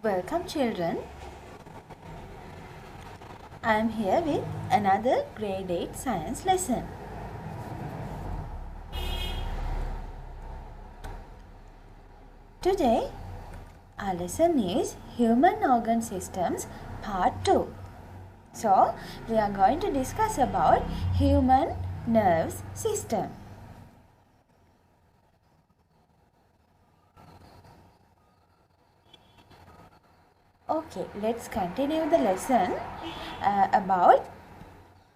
Welcome children. I am here with another grade 8 science lesson. Today our lesson is Human Organ Systems Part 2. So we are going to discuss about human nerves system. Okay, let's continue the lesson about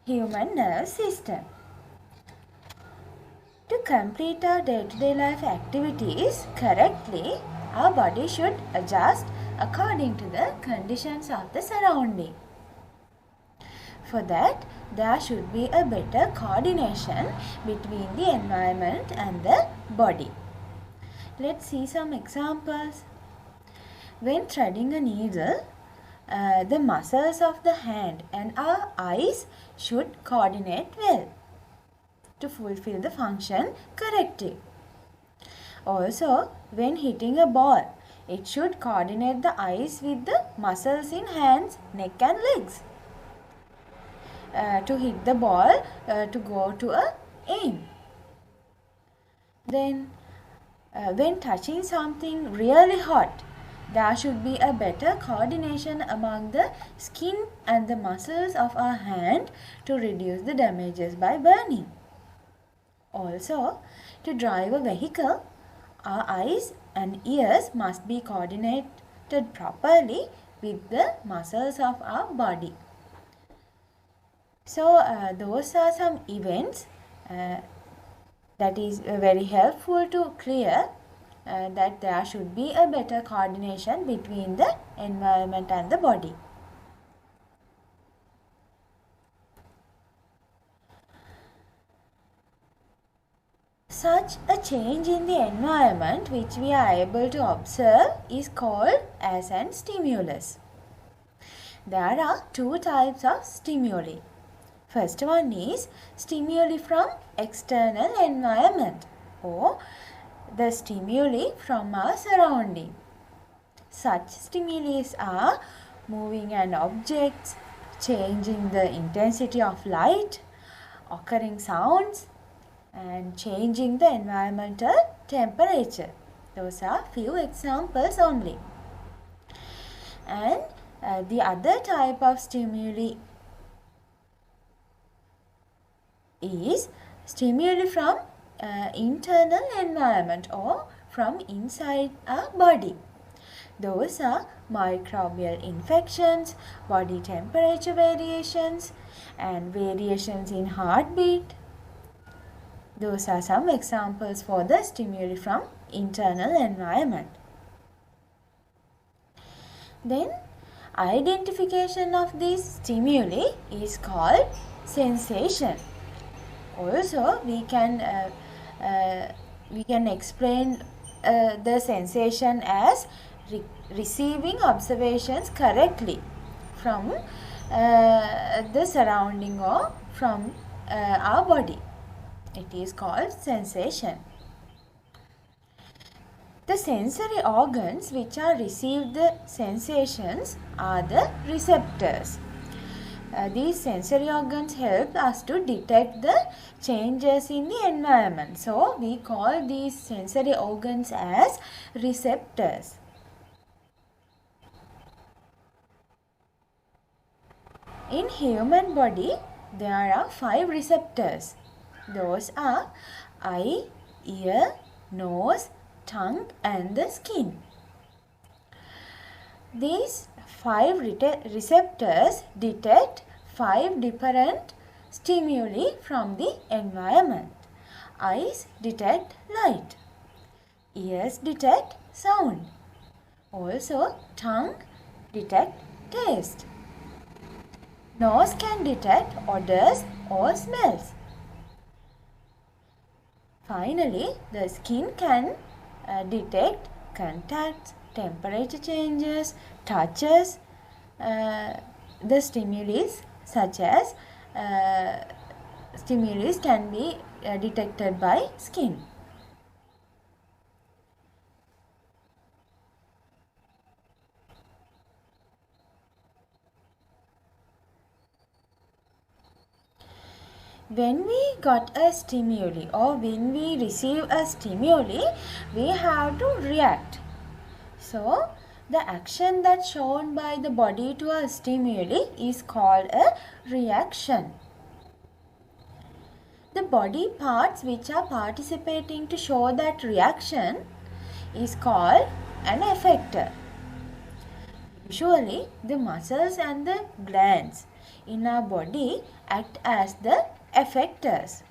human nerve system. To complete our day-to-day life activities correctly, our body should adjust according to the conditions of the surrounding. For that, there should be a better coordination between the environment and the body. Let's see some examples. When threading a needle, the muscles of the hand and our eyes should coordinate well to fulfill the function correctly. Also, when hitting a ball, it should coordinate the eyes with the muscles in hands, neck and legs to hit the ball to go to a aim. Then, when touching something really hot, there should be a better coordination among the skin and the muscles of our hand to reduce the damages by burning. Also, to drive a vehicle, our eyes and ears must be coordinated properly with the muscles of our body. So, those are some events that is very helpful to clear that there should be a better coordination between the environment and the body. Such a change in the environment which we are able to observe is called as an stimulus. There are two types of stimuli. First one is stimuli from external environment or the stimuli from our surrounding. Such stimuli are moving an objects, changing the intensity of light, occurring sounds, and changing the environmental temperature. Those are few examples only. And the other type of stimuli is stimuli from internal environment or from inside our body. Those are microbial infections, body temperature variations, and variations in heartbeat. Those are some examples for the stimuli from internal environment. Then, identification of these stimuli is called sensation. Also, we can explain the sensation as receiving observations correctly from the surrounding or from our body. It is called sensation. The sensory organs which are received the sensations are the receptors. These sensory organs help us to detect the changes in the environment. So, we call these sensory organs as receptors. In human body, there are 5 receptors. Those are eye, ear, nose, tongue and the skin. These 5 receptors detect 5 different stimuli from the environment. Eyes detect light. Ears detect sound. Also, tongue detect taste. Nose can detect odors or smells. Finally, the skin can detect contacts, temperature changes, touches, the stimuli such as stimuli can be detected by skin. When we got a stimuli or when we receive a stimuli, we have to react. So, the action that's shown by the body to a stimuli is called a reaction. The body parts which are participating to show that reaction is called an effector. Usually, the muscles and the glands in our body act as the effectors.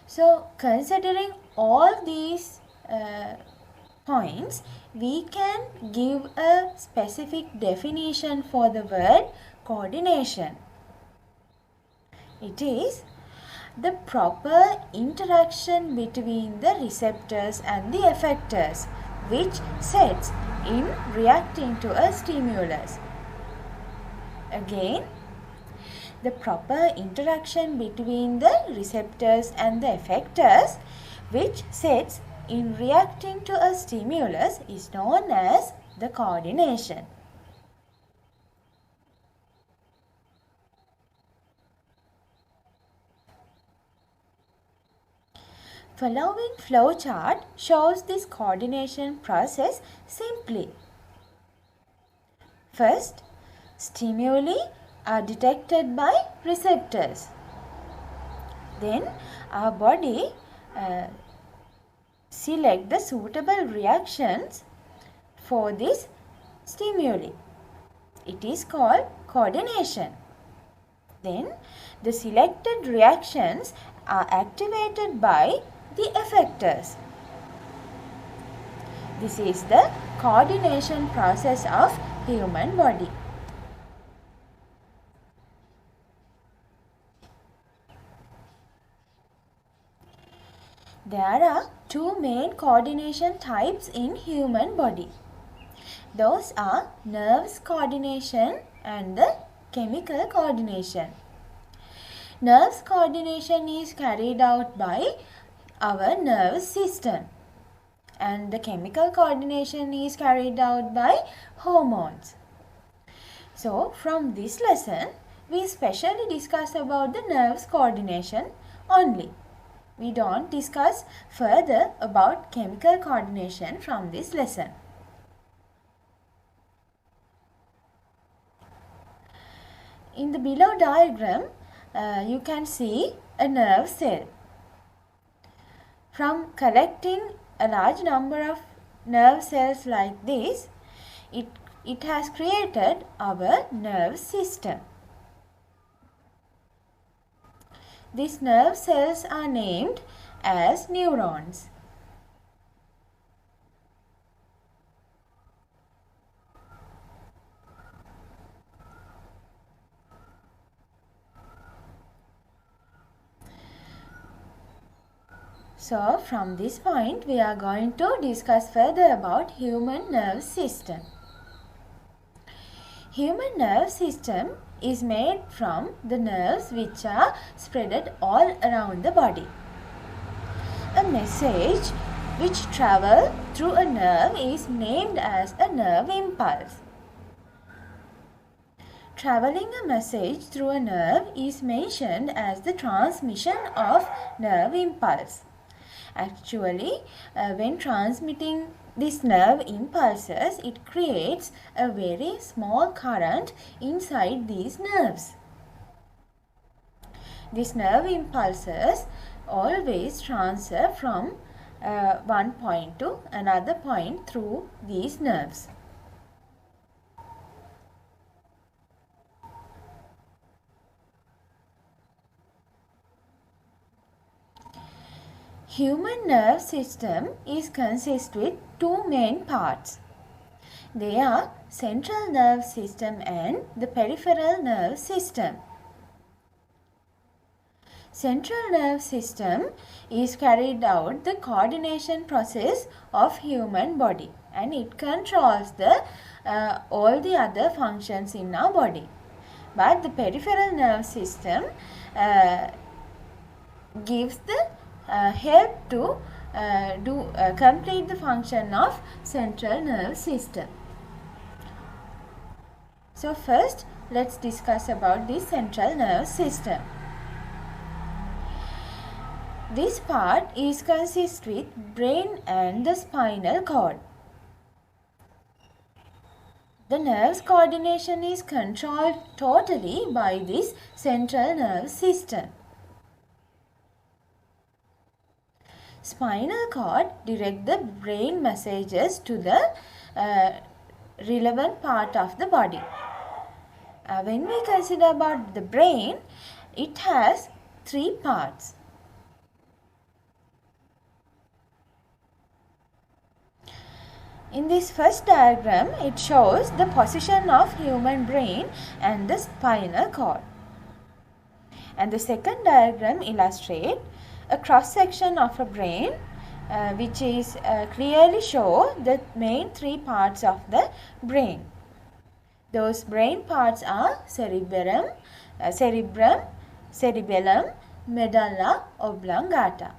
So, considering all these points, we can give a specific definition for the word coordination. It is the proper interaction between the receptors and the effectors which sets in reacting to a stimulus. Again, the proper interaction between the receptors and the effectors which sets in reacting to a stimulus is known as the coordination. Following flowchart shows this coordination process simply. First, stimuli are detected by receptors. Then our body select the suitable reactions for this stimuli. It is called coordination. Then the selected reactions are activated by the effectors. This is the coordination process of human body. There are two main coordination types in human body. Those are nerves coordination and the chemical coordination. Nerves coordination is carried out by our nervous system, and the chemical coordination is carried out by hormones. So, from this lesson, we specially discuss about the nerves coordination only. We don't discuss further about chemical coordination from this lesson. In the below diagram, you can see a nerve cell. From collecting a large number of nerve cells like this, it has created our nerve system. These nerve cells are named as neurons. So, from this point, we are going to discuss further about human nerve system. Human nerve system is made from the nerves which are spread all around the body. A message which travels through a nerve is named as a nerve impulse. Traveling a message through a nerve is mentioned as the transmission of nerve impulse. Actually, when transmitting these nerve impulses, it creates a very small current inside these nerves. These nerve impulses always transfer from one point to another point through these nerves. Human nerve system is consist with two main parts. They are central nerve system and the peripheral nerve system. Central nerve system is carried out the coordination process of human body, and it controls the all the other functions in our body. But the peripheral nerve system gives the help to complete the function of central nerve system. So first, let's discuss about the central nerve system. This part is consist with brain and the spinal cord. The nerves coordination is controlled totally by this central nervous system. Spinal cord direct the brain messages to the relevant part of the body. When we consider about the brain, it has 3 parts. In this first diagram, it shows the position of human brain and the spinal cord. And the second diagram illustrates a cross section of a brain which is clearly show the main 3 parts of the brain. Those brain parts are cerebrum, cerebellum, medulla oblongata.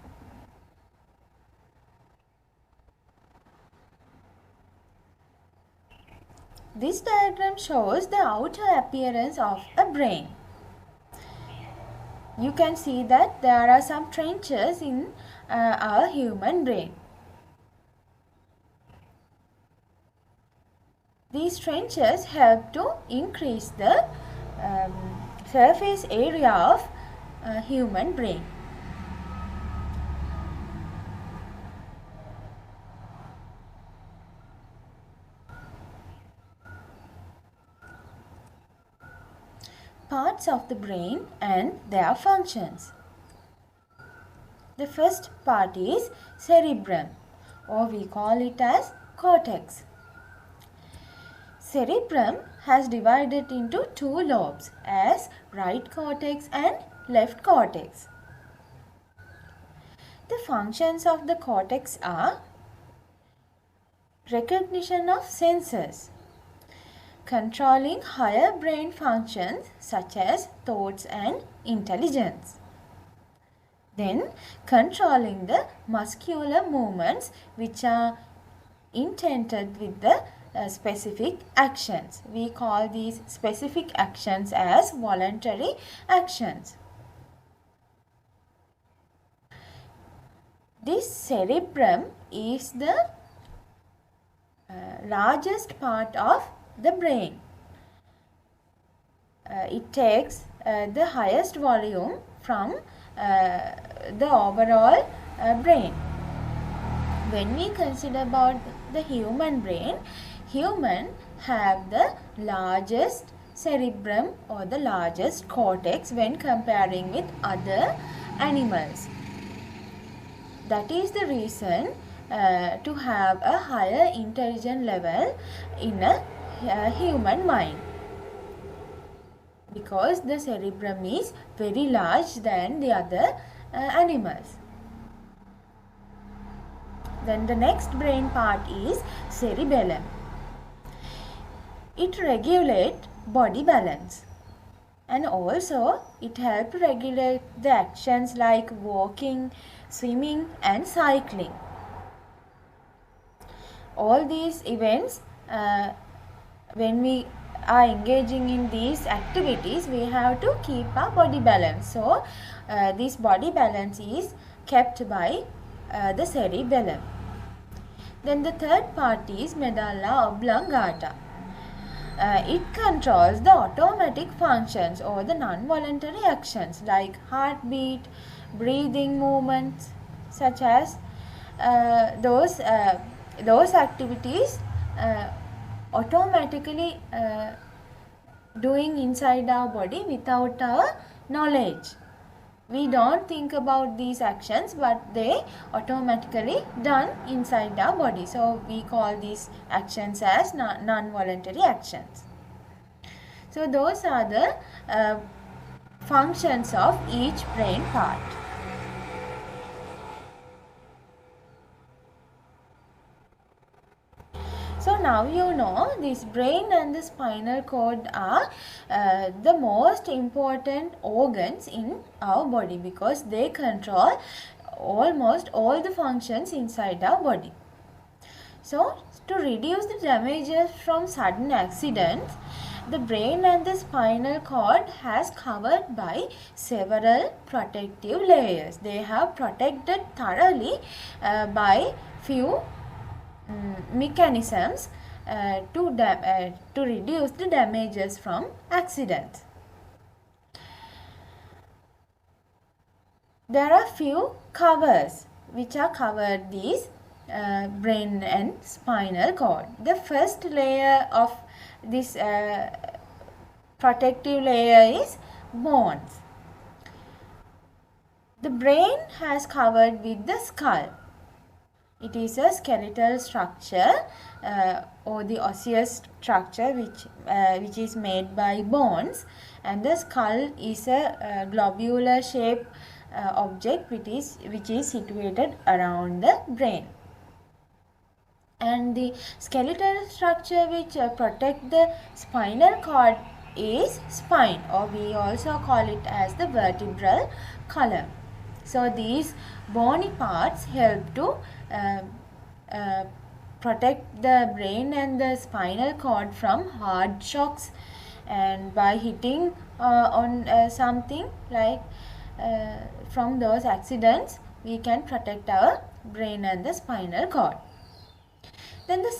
This diagram shows the outer appearance of a brain. You can see that there are some trenches in our human brain. These trenches help to increase the surface area of human brain. Parts of the brain and their functions. The first part is cerebrum, or we call it as cortex. Cerebrum has divided into 2 lobes as right cortex and left cortex. The functions of the cortex are recognition of senses, controlling higher brain functions such as thoughts and intelligence. Then controlling the muscular movements which are intended with the specific actions. We call these specific actions as voluntary actions. This cerebrum is the largest part of the brain. It takes the highest volume from the overall brain. When we consider about the human brain, human have the largest cerebrum or the largest cortex when comparing with other animals. That is the reason to have a higher intelligence level in a human mind, because the cerebrum is very large than the other animals. Then the next brain part is cerebellum. It regulates body balance, and also it helps regulate the actions like walking, swimming and cycling. All these events, when we are engaging in these activities, we have to keep our body balance. So this body balance is kept by the cerebellum. Then the third part is medulla oblongata. It controls the automatic functions or the non-voluntary actions like heartbeat, breathing movements, such as those activities automatically doing inside our body without our knowledge. We don't think about these actions, but they automatically done inside our body. So we call these actions as non-voluntary actions. So those are the functions of each brain part. So now you know this brain and the spinal cord are the most important organs in our body, because they control almost all the functions inside our body. So, to reduce the damages from sudden accidents, the brain and the spinal cord has covered by several protective layers. They have protected thoroughly by few mechanisms to reduce the damages from accidents. There are few covers which are covered these brain and spinal cord. The first layer of this protective layer is bones. The brain has covered with the skull. It is a skeletal structure or the osseous structure which is made by bones, and the skull is a globular shaped object which is situated around the brain. And the skeletal structure which protect the spinal cord is spine, or we also call it as the vertebral column. So these bony parts help to protect the brain and the spinal cord from hard shocks, and by hitting on something like from those accidents, we can protect our brain and the spinal cord. Then the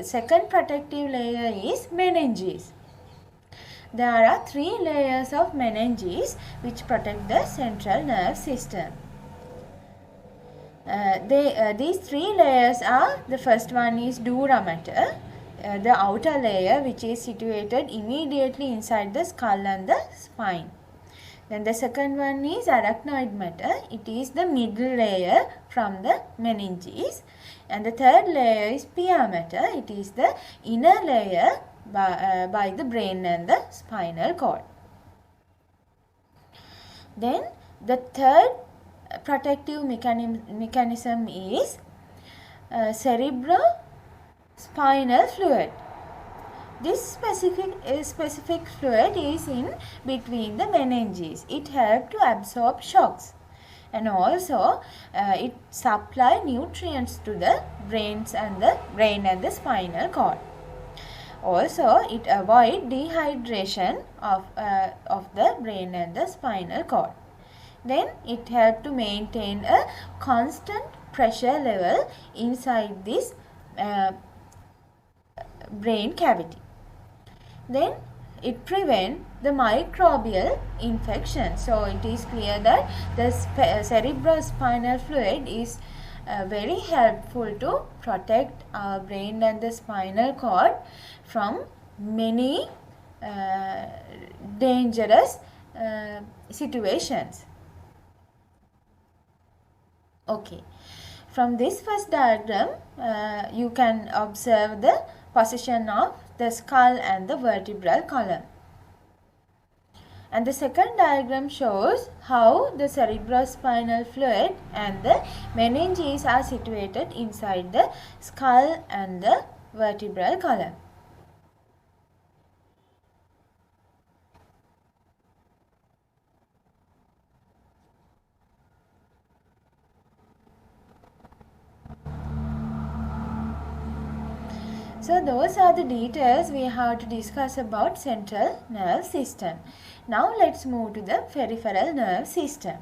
second protective layer is meninges. There are 3 layers of meninges which protect the central nerve system. These 3 layers are, the first one is dura mater, the outer layer which is situated immediately inside the skull and the spine. Then the second one is arachnoid mater. It is the middle layer from the meninges. And the third layer is pia mater. It is the inner layer by the brain and the spinal cord. Then the third protective mechanism is cerebrospinal fluid. This specific fluid is in between the meninges. It helps to absorb shocks, and also it supply nutrients to the brain and the spinal cord. Also, it avoid dehydration of the brain and the spinal cord. Then it helps to maintain a constant pressure level inside this brain cavity. Then it prevents the microbial infection. So it is clear that the cerebrospinal fluid is very helpful to protect our brain and the spinal cord from many dangerous situations. Okay, from this first diagram you can observe the position of the skull and the vertebral column. And the second diagram shows how the cerebrospinal fluid and the meninges are situated inside the skull and the vertebral column. So those are the details we have to discuss about central nerve system. Now let's move to the peripheral nerve system.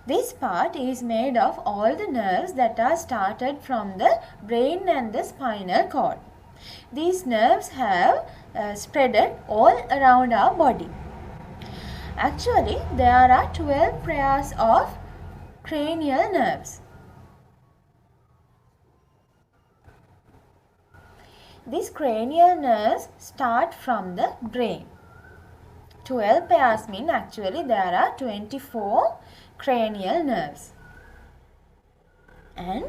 This part is made of all the nerves that are started from the brain and the spinal cord. These nerves have spread all around our body. Actually, there are 12 pairs of cranial nerves. These cranial nerves start from the brain. 12 pairs mean actually there are 24 cranial nerves. And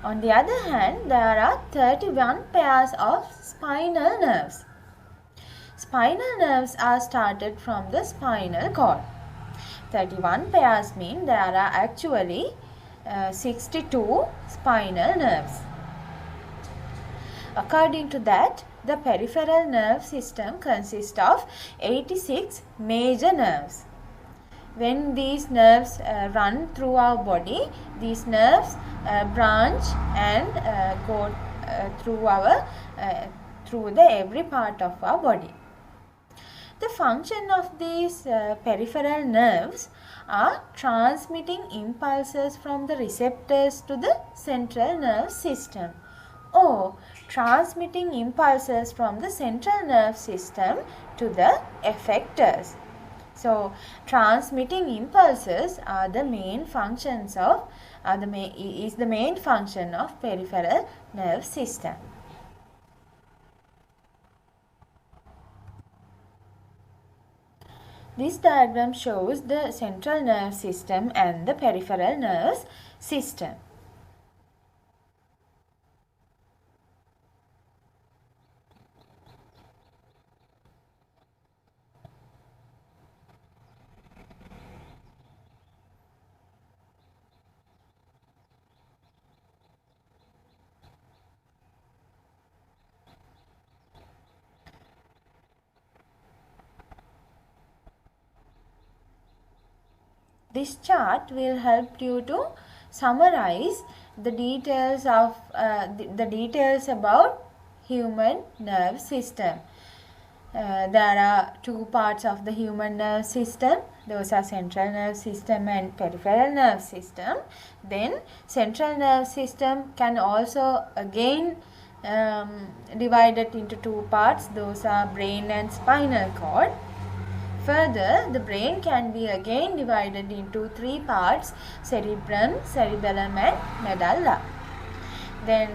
on the other hand, there are 31 pairs of spinal nerves. Spinal nerves are started from the spinal cord. 31 pairs mean there are actually 62 spinal nerves. According to that, the peripheral nerve system consists of 86 major nerves. When these nerves run through our body, these nerves branch and go through the every part of our body. The function of these peripheral nerves are transmitting impulses from the receptors to the central nerve system, or transmitting impulses from the central nerve system to the effectors. So, transmitting impulses are the main functions of is the main function of peripheral nerve system. This diagram shows the central nerve system and the peripheral nerve system. This chart will help you to summarize the details of the details about human nerve system. There are two parts of the human nerve system. Those are central nerve system and peripheral nerve system. Then central nerve system can also again divided into two parts. Those are brain and spinal cord. Further, the brain can be again divided into three parts: cerebrum, cerebellum and medulla. Then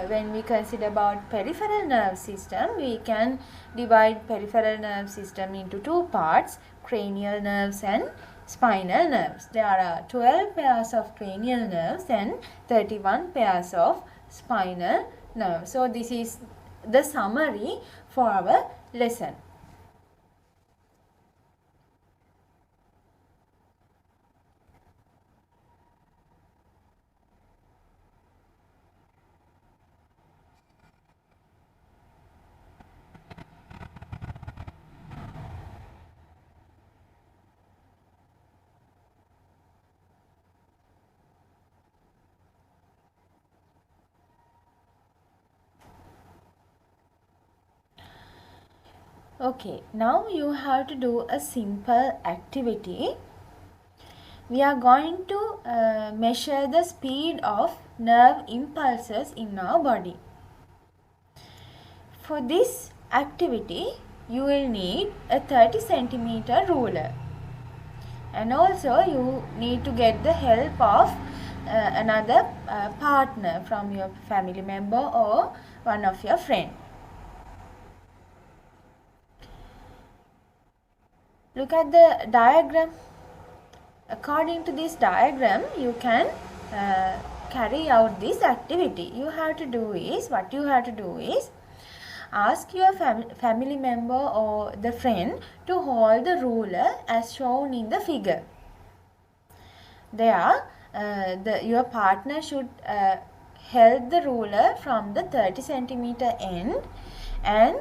when we consider about peripheral nerve system, we can divide peripheral nerve system into two parts: cranial nerves and spinal nerves. There are 12 pairs of cranial nerves and 31 pairs of spinal nerves. So this is the summary for our lesson. Okay, now you have to do a simple activity. We are going to measure the speed of nerve impulses in our body. For this activity, you will need a 30 centimeter ruler, and also you need to get the help of another partner from your family member or one of your friends. Look at the diagram. According to this diagram, you can carry out this activity. What you have to do is ask your family member or the friend to hold the ruler as shown in the figure. There, your partner should hold the ruler from the 30 centimeter end, and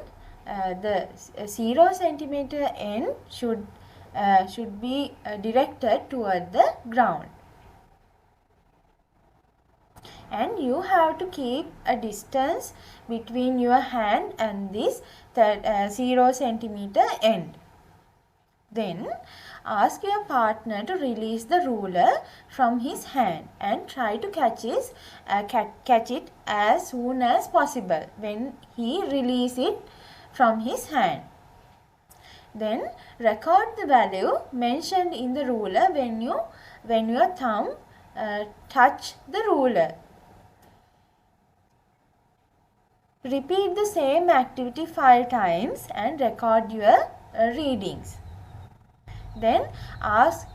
the 0 centimeter end should be directed toward the ground. And you have to keep a distance between your hand and this 0 centimeter end. Then ask your partner to release the ruler from his hand and try to catch it as soon as possible when he releases it from his hand. Then record the value mentioned in the ruler when your thumb touch the ruler. Repeat the same activity 5 times and record your readings. Then ask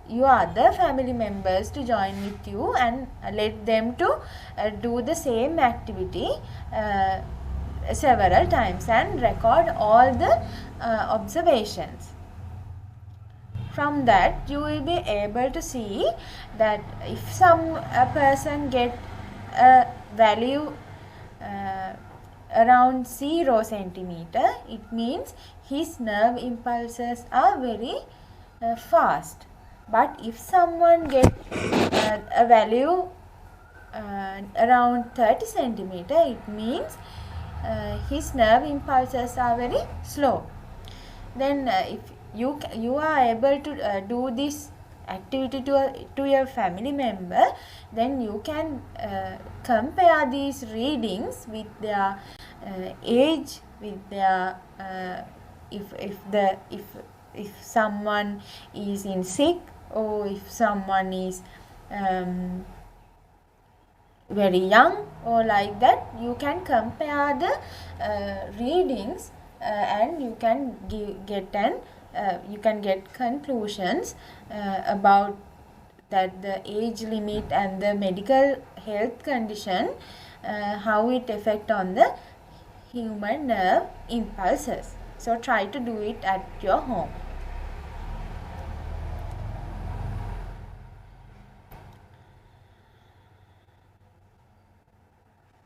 your other family members to join with you and let them to do the same activity several times and record all the observations. From that, you will be able to see that if a person get a value around 0 centimeter, it means his nerve impulses are very fast. But if someone get a value around 30 centimeter, it means his nerve impulses are very slow. Then if you are able to do this activity to your family member, then you can compare these readings with their age, with their if someone is in sick, or if someone is very young, or like that, you can compare the readings and you can get conclusions about that the age limit and the medical health condition, how it affect on the human nerve impulses. So try to do it at your home.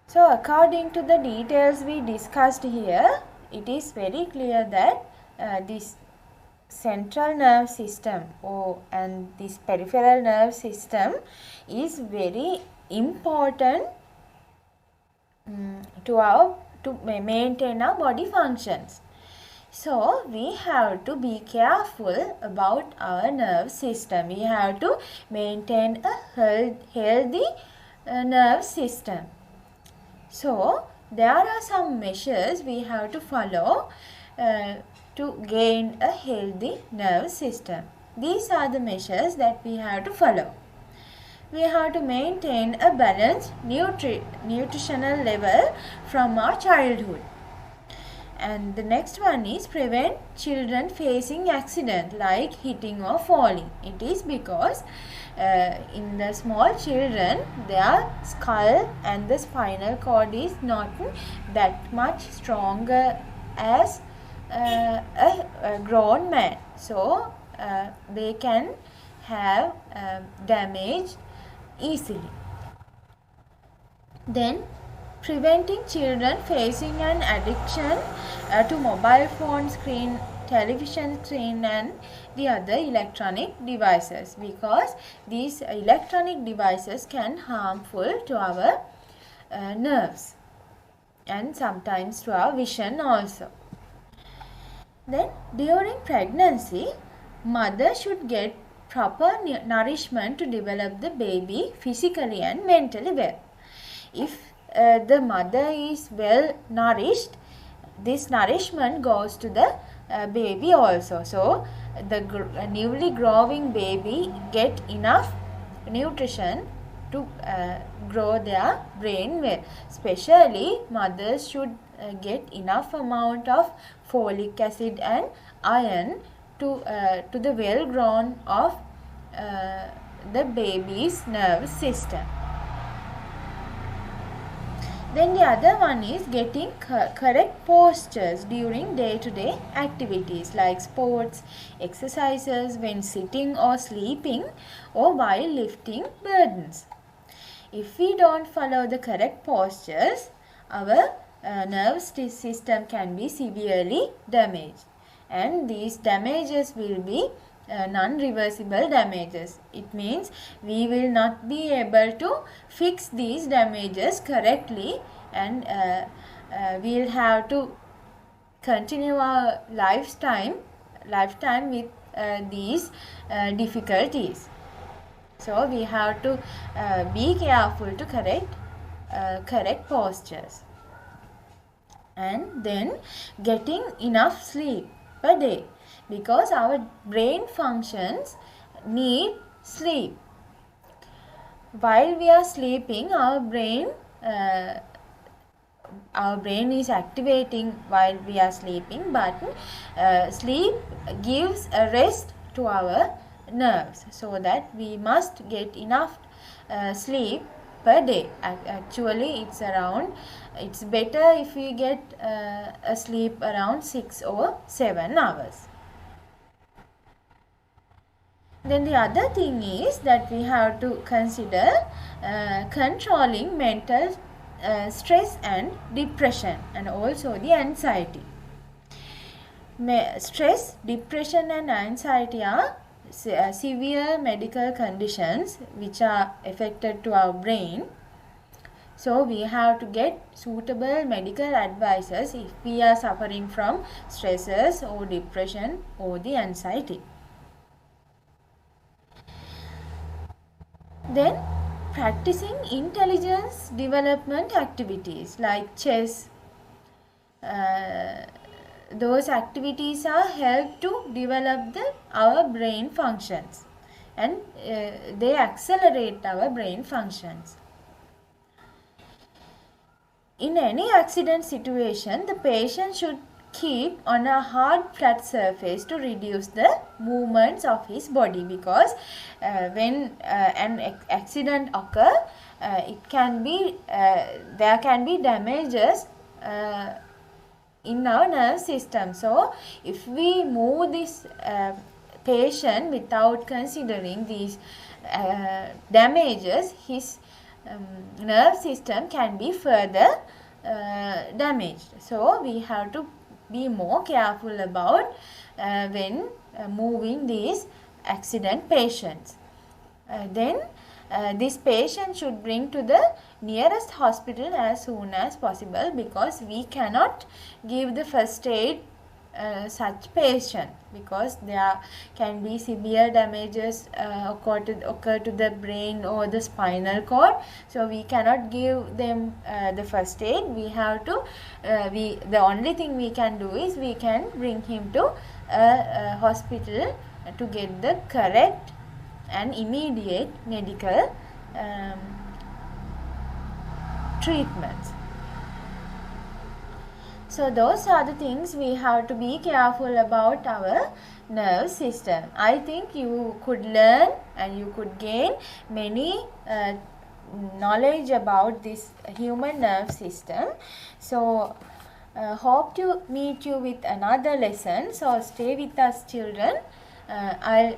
So according to the details we discussed here, it is very clear that this central nerve system and this peripheral nerve system is very important to maintain our body functions. So we have to be careful about our nerve system. We have to maintain a healthy nerve system. So there are some measures we have to follow to gain a healthy nerve system. These are the measures that we have to follow. We have to maintain a balanced nutritional level from our childhood. And the next one is prevent children facing accident like hitting or falling. It is because in the small children, their skull and the spinal cord is not that much stronger as a grown man. So they can have damage easily. Then preventing children facing an addiction to mobile phone screen, television screen and the other electronic devices, because these electronic devices can harmful to our nerves and sometimes to our vision also. Then during pregnancy, mother should get proper nourishment to develop the baby physically and mentally well. If the mother is well nourished, this nourishment goes to the baby also. So the newly growing baby get enough nutrition to grow their brain well. Especially mothers should get enough amount of folic acid and iron to the well grown of the baby's nerve system. Then the other one is getting correct postures during day-to-day activities like sports, exercises, when sitting or sleeping, or while lifting burdens. If we don't follow the correct postures, our nerve system can be severely damaged, and these damages will be non-reversible damages. It means we will not be able to fix these damages correctly, and we'll have to continue our lifetime with these difficulties. So we have to be careful to correct postures. And then getting enough sleep per day, because our brain functions need sleep. While we are sleeping, our brain is activating while we are sleeping, but sleep gives a rest to our nerves, so that we must get enough sleep per day. Actually it's better if we get a sleep around 6 or 7 hours. Then the other thing is that we have to consider controlling mental stress and depression, and also the anxiety. Stress, depression and anxiety are severe medical conditions which are affected to our brain, So we have to get suitable medical advices if we are suffering from stresses or depression or the anxiety. Then practicing intelligence development activities like chess, those activities are help to develop our brain functions, and they accelerate our brain functions. In any accident situation, the patient should keep on a hard flat surface to reduce the movements of his body, because when an accident occur, it can be there can be damages in our nerve system. So if we move this patient without considering these damages, his nerve system can be further damaged. So we have to be more careful about when moving these accident patients. Then this patient should bring to the nearest hospital as soon as possible, because we cannot give the first aid such patient, because there can be severe damages occur to the brain or the spinal cord. So we cannot give them the first aid. We have to the only thing we can do is we can bring him to a hospital to get the correct and immediate medical treatments. So those are the things we have to be careful about our nerve system. I think you could learn and you could gain many knowledge about this human nerve system. So hope to meet you with another lesson. So stay with us, children. I'll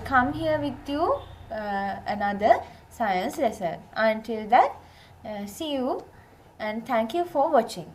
come here with you another science lesson. Until that, see you and thank you for watching.